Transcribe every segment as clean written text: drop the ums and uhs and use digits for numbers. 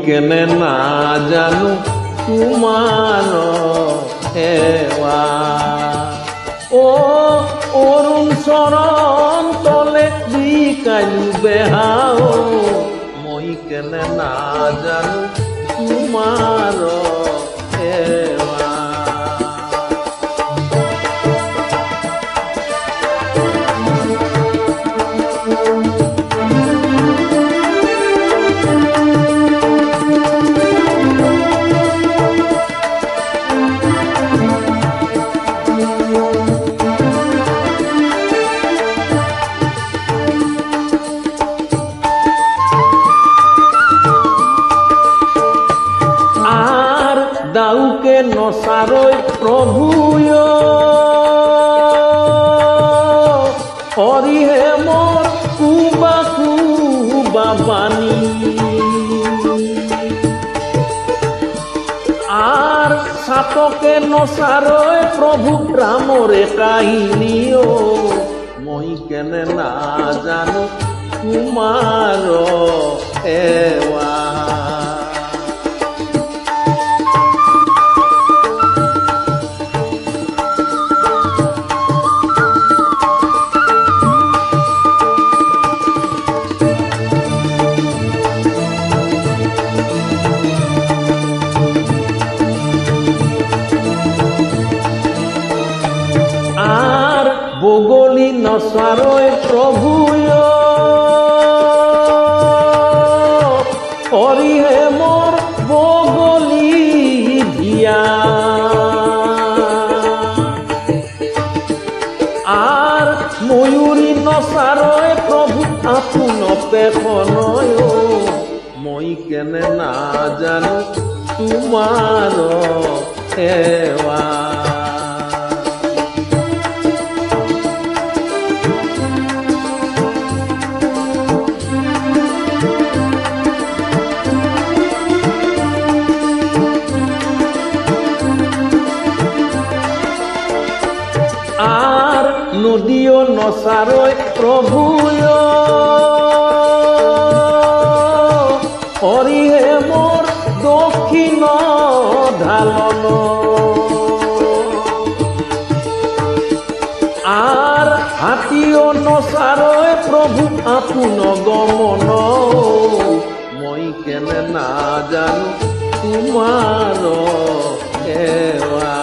কেনে না জানো তোমাৰ সেৱা। ও অৰুণ চৰণ তলে বিকাইলো বেহাও, মই কেনে না জানো তোমাৰ সেৱা। দাউকে নচাৰৈ প্ৰভুয়, হৰিহে মোৰ কুবা কুবা বাণী। আৰ সাতকে নচাৰৈ প্ৰভু ৰামৰে কাহিনীও, মই কেনে না জানো তোমাৰ সেৱা। বগলী নচাৰৈ প্ৰভুয়, হৰিহে মোৰ বগলী ধিয়া। আৰ ময়ূৰী নচাৰৈ প্ৰভু আপোন পেখনয়, মই কেনে না জানো তোমাৰ সেৱা। আৰ নদীও নচাৰৈ প্ৰভুয়, হৰিহে মোৰ দক্ষিণ ঢালন। আৰ হাতীও নচাৰৈ প্ৰভু আপোন গমন, মই কেনে না জানো তোমাৰ সেৱা।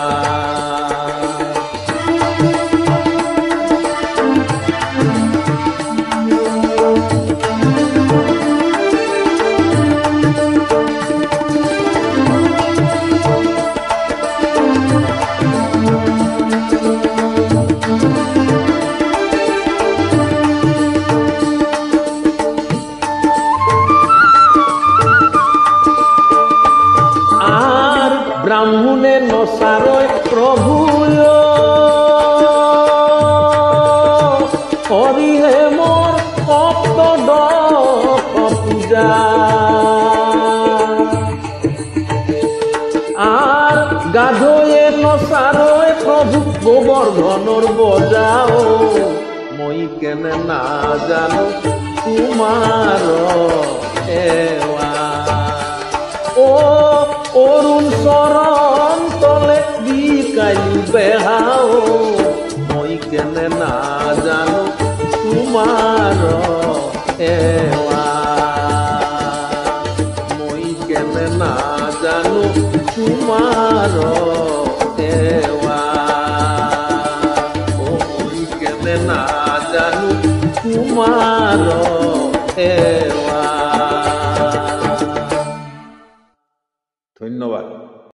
ব্ৰাহ্মণে নচাৰৈ প্ৰভুয়, হৰিহে মোৰ সপ্তদশ পূজা। আৰ গাধয়ে নচাৰৈ প্ৰভু গোবৰ্ধনৰ বজাও, মই কেনে না জানো তোমাৰ সেৱা। ও অৰুণ চৰণ তলে বিকাইলো বেহাও, মই কেনে না জানো তোমাৰ সেৱা। মই কেনে না জানো তোমাৰ সেৱা। মই কেনে না জানো তোমাৰ সেৱা।